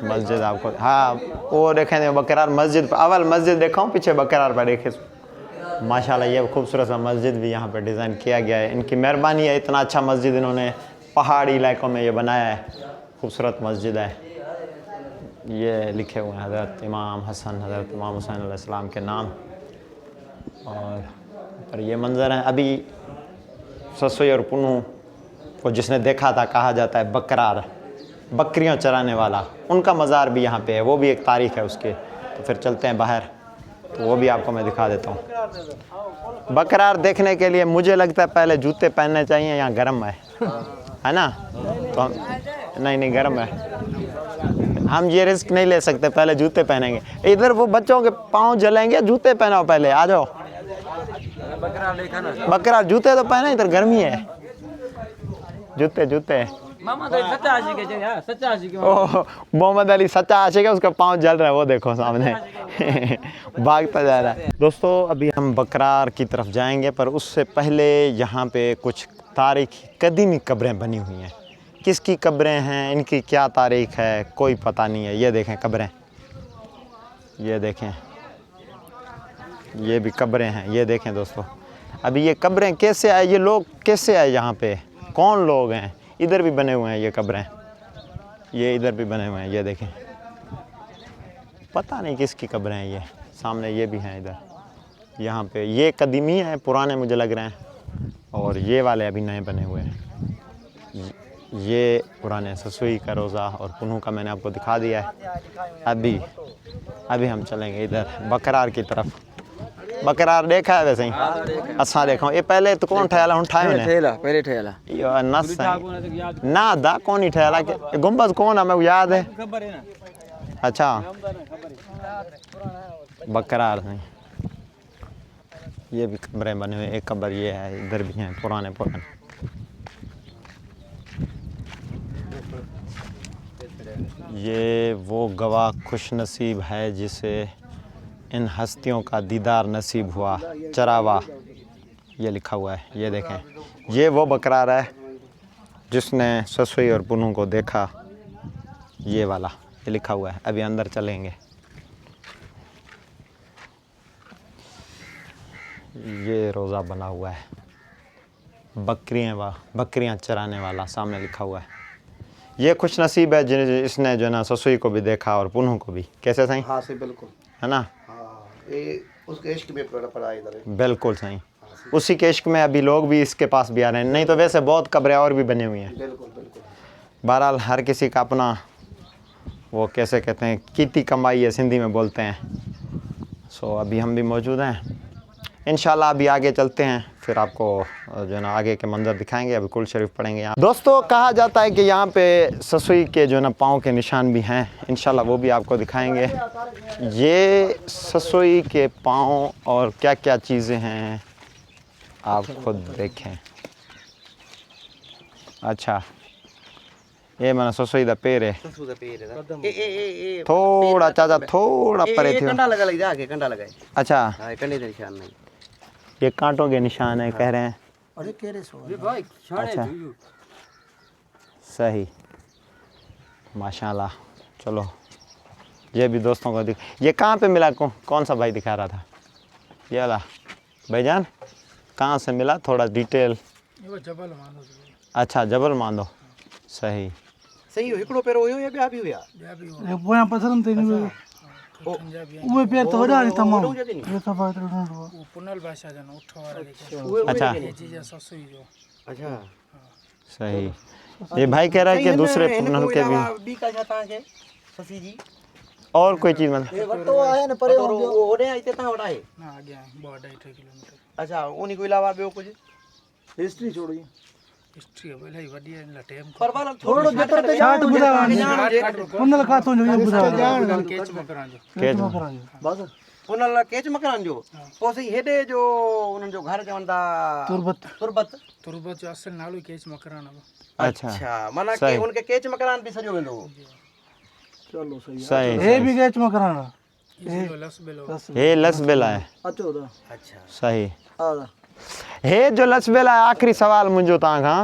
Speaker 1: मस्जिद आपको, हाँ वो देखें बकरार मस्जिद, अवल मस्जिद देखा हूँ, पीछे बकरार पर देखे माशाल्लाह। ये खूबसूरत सा मस्जिद भी यहाँ पर डिज़ाइन किया गया है। इनकी मेहरबानी है, इतना अच्छा मस्जिद इन्होंने पहाड़ी इलाकों में ये बनाया है। खूबसूरत मस्जिद है। ये लिखे हुए हैं हज़रत इमाम हसन, हज़रत इमाम हुसैन अलैहिस्सलाम के नाम। और ये मंज़र है। अभी ससुई और पुनू को जिसने देखा था, कहा जाता है बकरार, बकरियां चराने वाला, उनका मज़ार भी यहाँ पे है। वो भी एक तारीख़ है उसके। तो फिर चलते हैं बाहर, तो वो भी आपको मैं दिखा देता हूँ। बकरार देखने के लिए मुझे लगता है पहले जूते पहनने चाहिए, यहाँ गर्म है ना? तो हम नहीं गर्म है, हम ये रिस्क नहीं ले सकते, पहले जूते पहनेंगे। इधर वो बच्चों के पाँव जलेंगे, जूते पहनाओ पहले, आ जाओ। बकरार जूते तो पहने, इधर गर्मी है। जूते
Speaker 2: मामा तो सच्चा आशिक है यार, सच्चा आशिक है।
Speaker 1: ओह मोहम्मद अली सच्चा आशिक है, उसका पाँव जल रहा है, वो देखो सामने भागता जा रहा है। दोस्तों अभी हम बकरार की तरफ जाएंगे, पर उससे पहले यहाँ पे कुछ तारीखी कदीमी कब्रें बनी हुई हैं। किसकी कब्रें हैं, इनकी क्या तारीख है, कोई पता नहीं है। ये देखें कब्रें, ये देखें, ये भी कब्रें हैं। ये देखें दोस्तों, अभी ये कब्रें कैसे आए, ये लोग कैसे आए यहाँ पे, कौन लोग हैं? इधर भी बने हुए हैं ये कब्रें, ये इधर भी बने हुए हैं। ये देखें, पता नहीं किसकी कब्रें हैं। ये सामने ये भी हैं इधर, यहाँ पे। ये कदीमी हैं, पुराने मुझे लग रहे हैं, और ये वाले अभी नए बने हुए हैं। ये पुराने ससुई का रोज़ा और पुनू का मैंने आपको दिखा दिया है। अभी हम चलेंगे इधर बकरार की तरफ। बकरार देखा है वैसे ही? असा देखो ये पहले तो कौन ठहला हूँ ठाए
Speaker 3: पहले ठेला
Speaker 1: यो नस ना दा कौन ही ठहला के गुंबद कौन है, मैं याद है। अच्छा बकरार नहीं, ये भी कब्रें बने हुए। एक कब्र ये है, इधर भी हैं पुराने। ये वो गवाह खुशनसीब है जिसे इन हस्तियों का दीदार नसीब हुआ, चरावा, ये लिखा हुआ है। ये देखें, ये वो बकरार है जिसने ससुई और पुनू को देखा, ये वाला, ये लिखा हुआ है। अभी अंदर चलेंगे। ये रोज़ा बना हुआ है, बकरियां चराने वाला, सामने लिखा हुआ है। ये खुश नसीब है इसने जो ना ससुई को भी देखा और पुनू को भी। कैसे सही?
Speaker 4: हाँ सही, बिल्कुल
Speaker 1: है ना?
Speaker 4: हाँ, ये उसके इश्क में पड़ा इधर।
Speaker 1: बिल्कुल सही, उसी के इश्क में अभी लोग भी इसके पास भी आ रहे हैं। नहीं तो वैसे बहुत कब्रें और भी बनी हुई हैं।
Speaker 4: बिल्कुल।
Speaker 1: बहरहाल हर किसी का अपना, वो कैसे कहते हैं, कीती कमाई है, सिंधी में बोलते हैं। सो अभी हम भी मौजूद हैं। इंशाल्लाह अभी आगे चलते हैं, फिर आपको जो ना आगे के मंजर दिखाएंगे। अभी कुल शरीफ पढ़ेंगे यहाँ। दोस्तों कहा जाता है कि यहाँ पे ससुई के जो ना पाँव के निशान भी हैं, इंशाल्लाह वो भी आपको दिखाएंगे। ये ससुई के पाँव और क्या क्या चीज़ें हैं आप खुद देखें। अच्छा ये मैंने ससुई दा पैर है, थोड़ा चाचा थोड़ा परे थे।
Speaker 4: कंडा लगा जाके कंडा लगाए।
Speaker 1: अच्छा
Speaker 4: हाँ कंडे के निशान नहीं,
Speaker 1: ये कांटों के निशान है, कह रहे हैं।
Speaker 4: अरे कह रहे सो
Speaker 1: अच्छा सही, माशाल्लाह। चलो ये भी दोस्तों को ये कहाँ पे मिला, कौन सा भाई दिखा रहा था ये वाला भाईजान? कहाँ से मिला, थोड़ा डिटेल।
Speaker 3: जबल मानो।
Speaker 1: अच्छा जबल मानो, सही।
Speaker 4: सही हो हिकिड़ो पहिरियों हुयो या ॿिया बि हुया
Speaker 5: पोयां पथरनि ते उहे पेर त वॾा आहिनि तमामु इहो सफ़ा एतिरो नंढो आहे
Speaker 2: पुनल भाषा जन उठ वारा
Speaker 1: अच्छा
Speaker 2: जीजा ससुई जो
Speaker 4: अच्छा
Speaker 1: सही। ये भाई कह रहा है कि दूसरे पुनल के भी
Speaker 4: ॿी का छा तव्हांखे ससी जी
Speaker 1: और कोई चीज़ मतलब
Speaker 3: वटो आहे न परे
Speaker 4: होॾे हिते तव्हां वटि आहे
Speaker 2: ना अॻियां 2-2.5 किलोमीटर
Speaker 4: अच्छा उन खां अलावा ॿियो कुझु
Speaker 3: हिस्ट्री छोड़ो
Speaker 2: हिस्ट्री इलाही वॾी आहे इन टाइम
Speaker 4: पर बार
Speaker 3: थोरो जेतिरो ते
Speaker 5: छाट ॿुधायो पुनल खातो जो इहो ॿुधायो
Speaker 2: केच मकरान जो
Speaker 3: बस
Speaker 4: पुनल केच मकरान जो पोइ सही हेॾे जो उन्हनि जो घर चवनि था तुरबत
Speaker 2: तुरबत जो असल नालो ई केच मकरान आहे
Speaker 1: अच्छा
Speaker 4: माना
Speaker 1: सही।
Speaker 4: के उनके केच मकरान बि सॼो वेंदो हो
Speaker 3: चलो सही
Speaker 1: सही
Speaker 5: हे भी गैच में कराना
Speaker 2: इहो लस बेलो
Speaker 1: ये लसबेला है
Speaker 3: अचो त
Speaker 4: अच्छा
Speaker 1: सही।
Speaker 3: हा
Speaker 1: हे जो लसबेला आहे आख़िरी सवाल मुंहिंजो तव्हां खां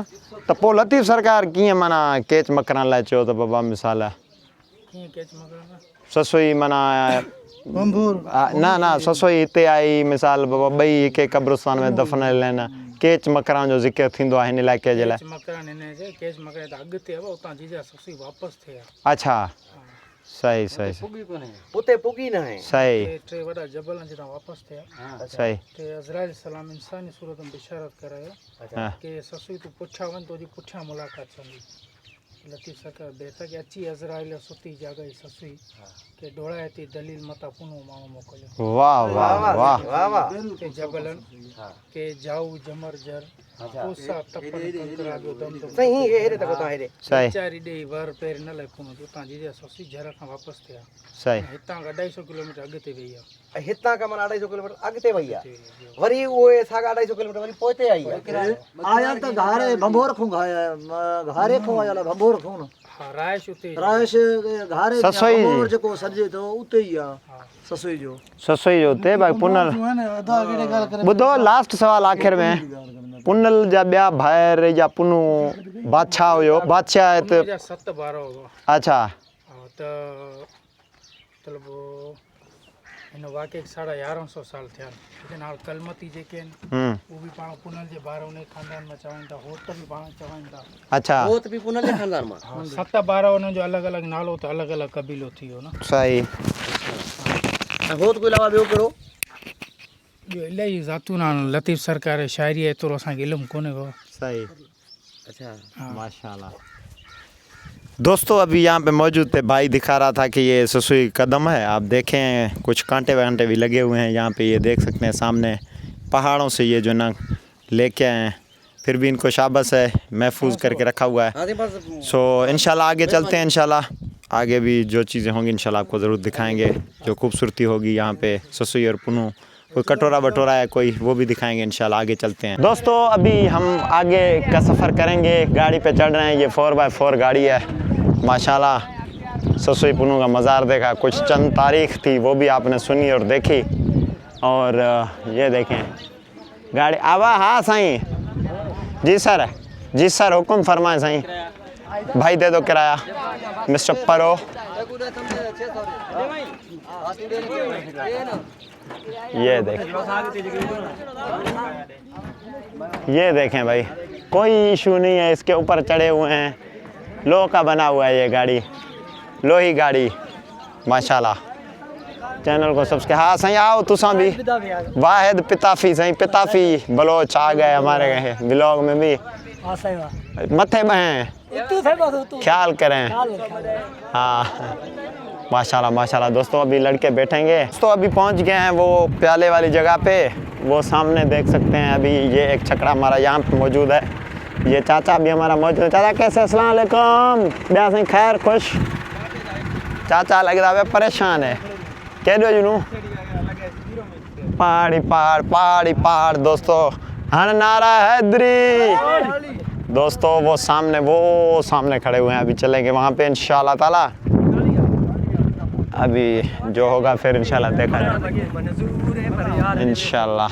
Speaker 1: त पोइ लतीफ़ सरकार कीअं माना केच मकरण लाइ चयो त बाबा मिसाल
Speaker 2: कीअं केच मकरान
Speaker 1: ससुई माना
Speaker 5: बंबूर
Speaker 1: न ससुई हिते आई मिसाल बाबा ॿई हिकु कब्रिस्तान में दफ़नायल आहिनि केच मकरण जो ज़िक्र थींदो आहे हिन इलाइक़े जे लाइ
Speaker 2: केच मकरान हिन जे केच मकरान त अॻिते आहे उतां जीजा ससुई वापसि थिया
Speaker 1: अच्छा सही सही
Speaker 4: उते पुगी न आहे
Speaker 1: सही
Speaker 2: टे वॾा जबल जितां वापसि थिया
Speaker 1: सही
Speaker 2: ते अज़राइल सलाम इंसानी सूरत में बिशारत करायो
Speaker 1: हाँ
Speaker 2: कि ससुई तूं पुठियां वञ तुंहिंजी पुठियां मुलाक़ात थींदी लतीफ़ सरकार बेहतर कि अची अज़राइल सुती जॻह जी ससुई के डोड़ाए थी दलील मता पुनो माण्हू मोकिलियो
Speaker 1: वाह वाह वाह
Speaker 4: वाह वाह
Speaker 2: के जबलनि के जाऊ जमर जर कोसा तपन कंकरा जो दम दम
Speaker 4: सही हेॾे तको तव्हां हेॾे
Speaker 1: सही
Speaker 2: चारी ॾेई वर पेर न लाइ पुनो उतां जीजा ससुई जर खां वापसि थिया
Speaker 1: सही
Speaker 2: हितां 250 किलोमीटर अॻिते वई आहे
Speaker 4: ऐं हितां खां माना 250 किलोमीटर अॻिते वई आहे वरी उहे साॻा 250 किलोमीटर वरी पोइ हिते आई आहे
Speaker 3: आया त घारे भंबोर खां घारे खां आया भंबोर खां न
Speaker 2: हा रायश उते
Speaker 3: रायश घारे
Speaker 1: ससुई जी।
Speaker 3: भंबोर जेको सॾिजे थो उते ई आहे ससुई जो
Speaker 1: ससुई जो हुते भाई पुनल
Speaker 5: अदा केड़े ॻाल्हि करे
Speaker 1: ॿुधो लास्ट सवाल आख़िर में पुनल जा ॿिया भाइर या पुनू बादशाह हुयो बादशाह आहे त
Speaker 2: 7-12 हो
Speaker 1: अच्छा
Speaker 2: त मतलब हिन वाक़े 1150 साल थिया लेकिन हाणे कलमती जेके आहिनि उहो बि पाण पुनल जे ॿार उन ख़ानदान में चवनि था होत बि पाण चवनि था
Speaker 1: अच्छा
Speaker 4: होत बि पुनल जे ख़ानदान मां
Speaker 2: 7-12 उन्हनि जो अलॻि अलॻि नालो त अलॻि अलॻि क़बीलो थी वियो न
Speaker 1: सही
Speaker 4: ऐं होत खां अलावा ॿियो कहिड़ो
Speaker 2: ॿियो इलाही ज़ातून आहिनि लतीफ़ सरकार जी शाइरी आहे एतिरो असांखे इल्मु कोन्हे को
Speaker 1: सही
Speaker 4: अच्छा
Speaker 1: माशाल्लाह। दोस्तों अभी यहाँ पे मौजूद थे भाई दिखा रहा था कि ये ससुई कदम है आप देखें कुछ कांटे वांटे भी लगे हुए हैं यहाँ पे ये देख सकते हैं सामने पहाड़ों से ये जो ना लेके आए हैं फिर भी इनको शाबाश है महफूज करके रखा हुआ है। सो इंशाल्लाह आगे चलते हैं इंशाल्लाह आगे भी जो चीज़ें होंगी इंशाल्लाह आपको ज़रूर दिखाएंगे जो खूबसूरती होगी यहाँ पे ससुई और पुनू कोई कटोरा बटोरा है कोई वो भी दिखाएंगे इंशाल्लाह आगे चलते हैं। दोस्तों अभी हम आगे का सफ़र करेंगे गाड़ी पे चढ़ रहे हैं ये 4x4 गाड़ी है माशाल्लाह ससुई पुनू का मज़ार देखा कुछ चंद तारीख थी वो भी आपने सुनी और देखी और ये देखें गाड़ी आवा हाँ साईं जी सर हुक्म फरमाएं साईं भाई दे दो किराया मिस्टर परो ये देखें भाई कोई इशू नहीं है इसके ऊपर चढ़े हुए हैं लोह का बना हुआ है ये गाड़ी लोही गाड़ी माशाल्लाह। चैनल को सब्सक्राइब हाँ सही आओ तुसा भी वाहिद पिताफी सही पिताफी बलोच आ गए हमारे ब्लॉग में भी मथे में ख्याल करें हाँ माशाल्लाह माशाल्लाह। दोस्तों अभी लड़के बैठेंगे दोस्तों अभी पहुंच गए हैं वो प्याले वाली जगह पे वो सामने देख सकते हैं अभी ये एक छकड़ा हमारा यहाँ पे मौजूद है ये चाचा भी हमारा मौजूद है। चाचा कैसे अस्सलाम वालेकुम ब्याह से खैर खुश चाचा लग रहा है परेशान है कह दो जुनू पहाड़ी दोस्तों हन नारा हैदरी दोस्तों वो सामने खड़े हुए हैं अभी चलेंगे वहाँ पे इंशाल्लाह ताला अभी जो होगा फिर इंशाल्लाह देखा जाएगा इंशाल्लाह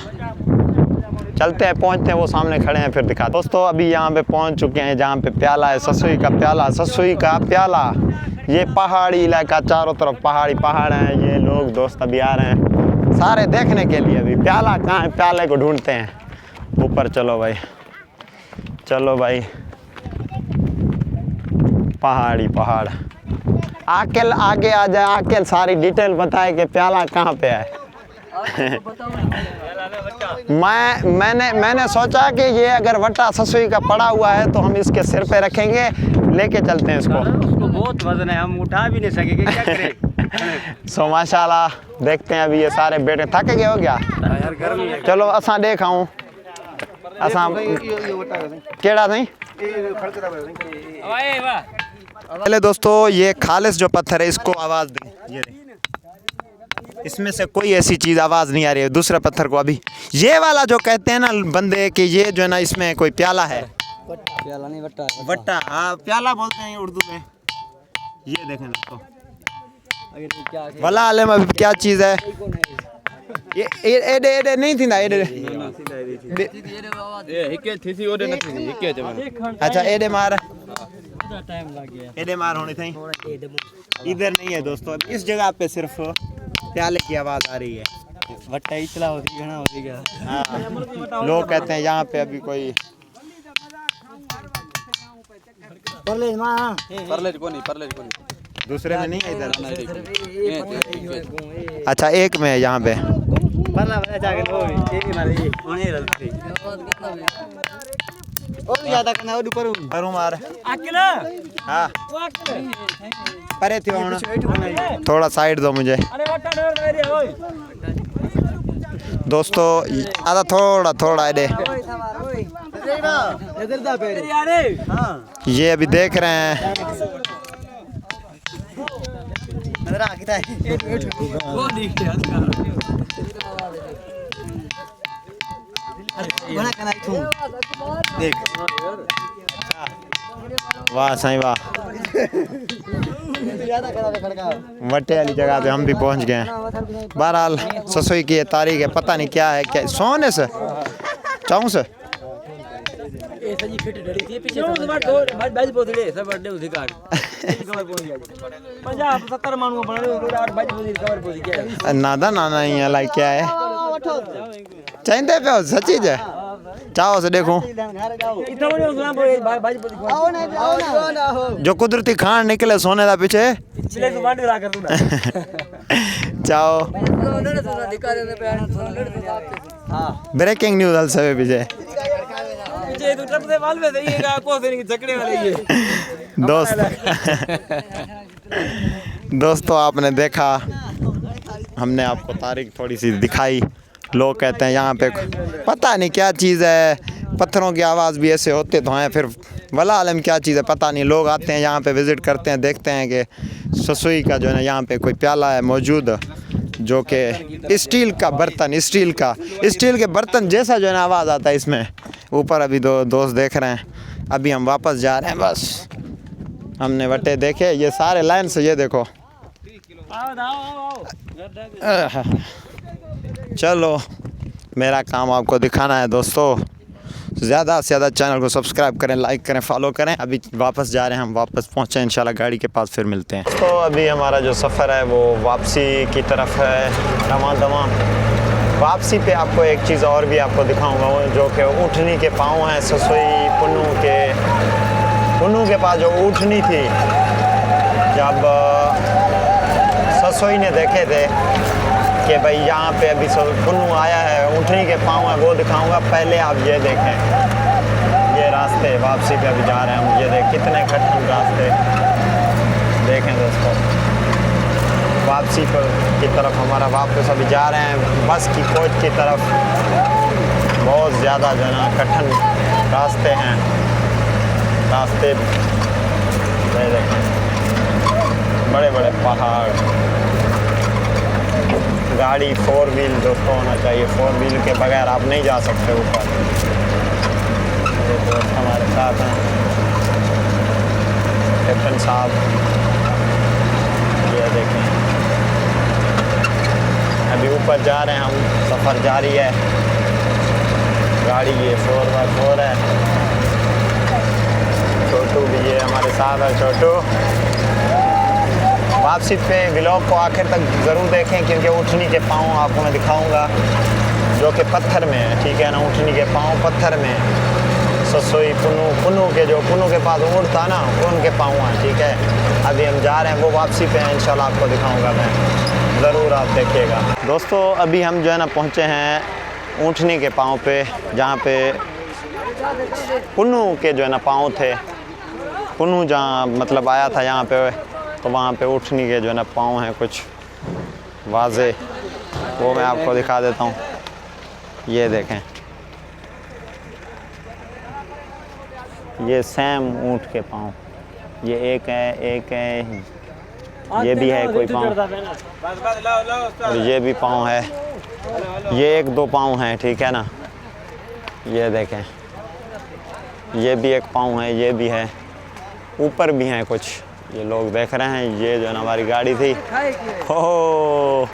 Speaker 1: चलते हैं पहुँचते हैं वो सामने खड़े हैं फिर दिखा। दोस्तों अभी यहाँ पे पहुँच चुके हैं जहाँ पे प्याला है ससुई का प्याला ये पहाड़ी इलाका चारों तरफ पहाड़ हैं ये लोग दोस्त अभी आ रहे हैं सारे देखने के लिए अभी प्याला कहाँ है प्याले को ढूंढते हैं ऊपर चलो भाई पहाड़ी पहाड़। आकेल आगे आ जाए, आकेल सारी डिटेल बताए कि प्याला कहाँ पे है। मैंने सोचा कि ये अगर वट्टा ससुई का पड़ा हुआ है तो हम इसके सिर पे रखेंगे, लेके चलते हैं इसको।
Speaker 6: उसको बहुत वजन है, हम उठा भी नहीं सकेंगे, क्या करें।
Speaker 1: सो माशाल्लाह देखते हैं अभी ये सारे बेटे थक गए हो गया। चलो असा देखाऊं असा केड़ा नहीं। पहले दोस्तों ये खालिस जो पत्थर है इसको आवाज़ दें, ये इसमें से कोई ऐसी चीज़ आवाज़ नहीं आ रही है। दूसरे पत्थर को अभी ये वाला जो कहते हैं ना बंदे कि ये जो है ना इसमें कोई प्याला है,
Speaker 4: प्याला नहीं वट्टा
Speaker 1: वट्टा। हाँ प्याला बोलते हैं उर्दू में। ये देखें दोस्तों वला आलम अभी क्या चीज़ है ये एडे एडे नहीं थी ना एडे। अच्छा एडे मार एडे मार होनी थी, इधर नहीं है दोस्तों। इस जगह पे सिर्फ प्याले की आवाज़ आ रही है।
Speaker 6: वट्टा इचला होती घना होती क्या।
Speaker 1: हाँ लोग कहते हैं यहाँ पे अभी कोई
Speaker 4: परलेज कोनी
Speaker 1: दूसरे में नहीं है इधर। अच्छा एक में है यहाँ पे। परू मार हाँ परे थी वहाँ। थोड़ा साइड दो मुझे दोस्तों। आधा थोड़ा थोड़ा एडे ये अभी देख रहे हैं। देख वाह साईं वाह, वट्टे वाली जगह पे हम भी पहुंच गए हैं। बहरहाल ससुई की ये तारीख है, पता नहीं क्या है, क्या सोने से चाहूँ से नादा नाना ही लाइक क्या है चाहिए पे सच्ची है। चाहो से देखो जो कुदरती खान निकले सोने का पीछे चाहो। ब्रेकिंग न्यूज़ हल से पीछे दोस्तों आपने देखा, हमने आपको तारीख थोड़ी सी दिखाई। लोग कहते हैं यहाँ पे पता नहीं क्या चीज़ है, पत्थरों की आवाज़ भी ऐसे होते तो हैं, फिर वला आलम क्या चीज़ है पता नहीं। लोग आते हैं यहाँ पे विज़िट करते हैं, देखते हैं कि ससुई का जो है ना यहाँ पे कोई प्याला है मौजूद, जो कि स्टील का बर्तन, स्टील के बर्तन जैसा जो है ना आवाज़ आता है इसमें। ऊपर अभी दो दोस्त देख रहे हैं। अभी हम वापस जा रहे हैं, बस हमने वट्टे देखे ये सारे लाइन से, ये देखो। चलो मेरा काम आपको दिखाना है दोस्तों। ज़्यादा से ज़्यादा चैनल को सब्सक्राइब करें, लाइक करें, फॉलो करें। अभी वापस जा रहे हैं, हम वापस पहुँचे इंशाल्लाह गाड़ी के पास, फिर मिलते हैं। तो अभी हमारा जो सफ़र है वो वापसी की तरफ है, दमा वापसी पे आपको एक चीज़ और भी आपको दिखाऊंगा, वो जो कि ऊँटनी के पाँव हैं ससुई पुन्नू के पास। जो ऊँटनी थी जब ससुई ने देखे थे कि भाई यहाँ पे अभी पुन्नू आया है, ऊँटनी के पाँव हैं, वो दिखाऊंगा। पहले आप ये देखें, ये रास्ते वापसी पे अभी जा रहे हैं हम। ये देख कितने कठिन रास्ते देखें दोस्तों। वापसी की तरफ हमारा वापस अभी जा रहे हैं बस की कोच की तरफ। बहुत ज़्यादा जो है ना कठिन रास्ते हैं, रास्ते देखें, बड़े बड़े पहाड़। गाड़ी 4 व्हील दोस्तों होना चाहिए, 4 व्हील के बगैर आप नहीं जा सकते ऊपर। ये दोस्त हमारे साथ हैं, कैप्टन साहब, ये देखें। अभी ऊपर जा रहे हैं हम, सफ़र जारी है। गाड़ी ये 4x4 है। छोटू भी ये हमारे साथ है, छोटू। वापसी पे व्लॉग को आखिर तक ज़रूर देखें, क्योंकि ऊँटनी के पाँव आपको मैं दिखाऊंगा जो कि पत्थर में है, ठीक है ना। ऊँटनी के पाँव पत्थर में। ससोई पुनू के पास ऊँट था ना, उनके पाँव हैं। ठीक है, अभी हम जा रहे हैं, वो वापसी पे हैं, इंशाल्लाह आपको दिखाऊंगा मैं, ज़रूर आप देखिएगा। दोस्तों अभी हम जो है ना पहुँचे हैं ऊँटनी के पाँव पे, जहाँ पे पुनू के जो है ना पाँव थे। पुनू जहाँ मतलब आया था यहाँ पे, तो वहाँ पे ऊँटनी के जो है ना पाँव हैं कुछ वाज़े, वो मैं आपको दिखा देता हूँ। ये देखें, ये सेम ऊँट के पाँव, ये एक है, ये भी है कोई पाँव, और ये भी पाँव है, ये 1-2 पाँव हैं। ठीक है ना, ये देखें, ये भी एक पाँव है, ये भी है, ऊपर भी हैं कुछ, ये लोग देख रहे हैं। ये जो है ना हमारी गाड़ी थी, हो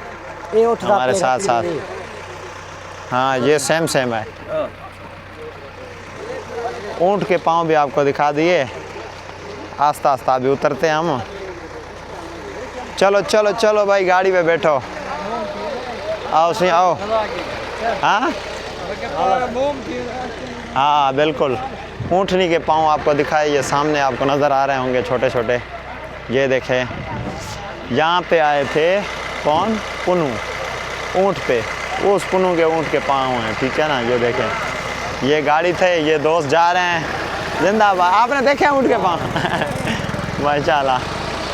Speaker 1: हमारे साथ साथ, हाँ ये सेम है। ऊँट के पाँव भी आपको दिखा दिए, आस्ता आस्ता अभी उतरते हैं हम। चलो चलो चलो भाई, गाड़ी पे बैठो, आओ सही आओ। हाँ हाँ बिल्कुल, ऊँटनी के पाँव आपको दिखाए, ये सामने आपको नज़र आ रहे होंगे छोटे छोटे। ये देखें, यहाँ पे आए थे कौन, पुनू, ऊँट पे, उस पुनू के ऊँट के पाँव हैं। ठीक है ना, ये देखें, ये गाड़ी थे, ये दोस्त जा रहे हैं जिंदाबाद। आपने देखे ऊँट के पाँव माशाल्लाह।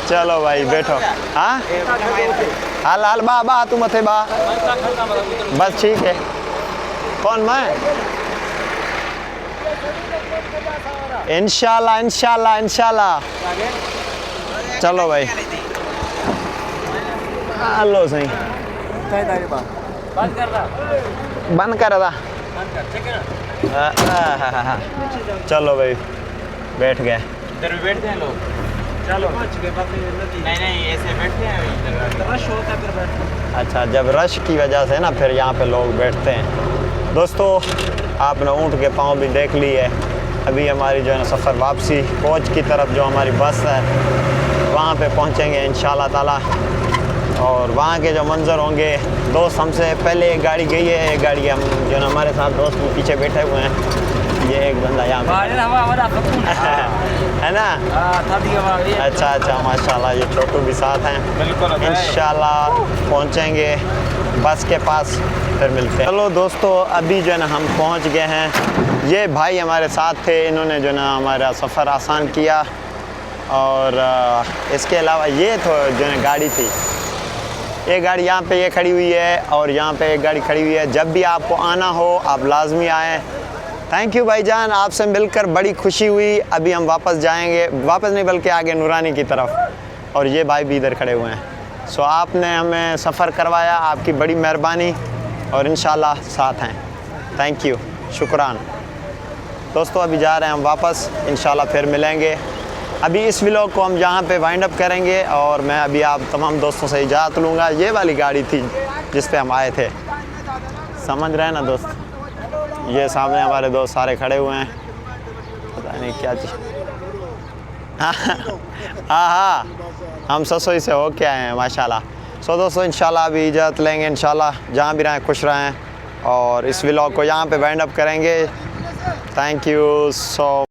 Speaker 1: चलो भाई बैठो। हाँ हाल हाल बा तू मथे बा, बस ठीक है। कौन, मैं? इंशाल्लाह इंशाल्लाह इंशाल्लाह। चलो भाई, हेलो सही बंद कर रहा। चलो भाई बैठ गए।
Speaker 6: इधर भी बैठते हैं लोग, चलो नहीं ऐसे बैठते हैं, रश होता है फिर बैठते हैं।
Speaker 1: अच्छा, जब रश की वजह से ना फिर यहाँ पे लोग बैठते हैं। दोस्तों आपने ऊँट के पाँव भी देख ली है। अभी हमारी जो है ना सफ़र वापसी कोच की तरफ, जो हमारी बस है वहाँ पे पहुँचेंगे इंशाल्लाह ताला। और वहाँ के जो मंज़र होंगे, दोस्त हमसे पहले एक गाड़ी गई है, एक गाड़ी हम जो है ना हमारे साथ दोस्त भी पीछे बैठे हुए हैं। ये एक बंदा यहाँ है ना। अच्छा अच्छा माशाल्लाह, ये छोटू भी साथ हैं। इंशाल्लाह पहुँचेंगे बस के पास, फिर मिलते हैं। चलो दोस्तों अभी जो है ना हम पहुँच गए हैं। ये भाई हमारे साथ थे, इन्होंने जो है ना हमारा सफ़र आसान किया। और इसके अलावा ये तो जो है गाड़ी थी, ये गाड़ी यहाँ पे ये खड़ी हुई है, और यहाँ पे एक गाड़ी खड़ी हुई है। जब भी आपको आना हो आप लाजमी आएँ। थैंक यू भाईजान, आपसे मिलकर बड़ी खुशी हुई। अभी हम वापस जाएंगे, वापस नहीं बल्कि आगे नूरानी की तरफ। और ये भाई भी इधर खड़े हुए हैं। सो आपने हमें सफ़र करवाया, आपकी बड़ी मेहरबानी, और इंशाल्लाह साथ हैं। थैंक यू, शुक्रान। दोस्तों अभी जा रहे हैं हम वापस, इंशाल्लाह फिर मिलेंगे। अभी इस व्लॉग को हम यहाँ पे वाइंड अप करेंगे, और मैं अभी आप तमाम दोस्तों से इजाज़त लूँगा। ये वाली गाड़ी थी जिस पे हम आए थे, समझ रहे हैं ना दोस्त। ये सामने हमारे दोस्त सारे खड़े हुए हैं, पता नहीं क्या चीज़। हाँ हम ससोई से हो के आए हैं माशाल्लाह। सो दोस्तों इंशाल्लाह अभी इजाज़त लेंगे, इंशाल्लाह जहाँ भी रहें खुश रहें, और इस व्लॉग को यहाँ पे वाइंड अप करेंगे। Thank you so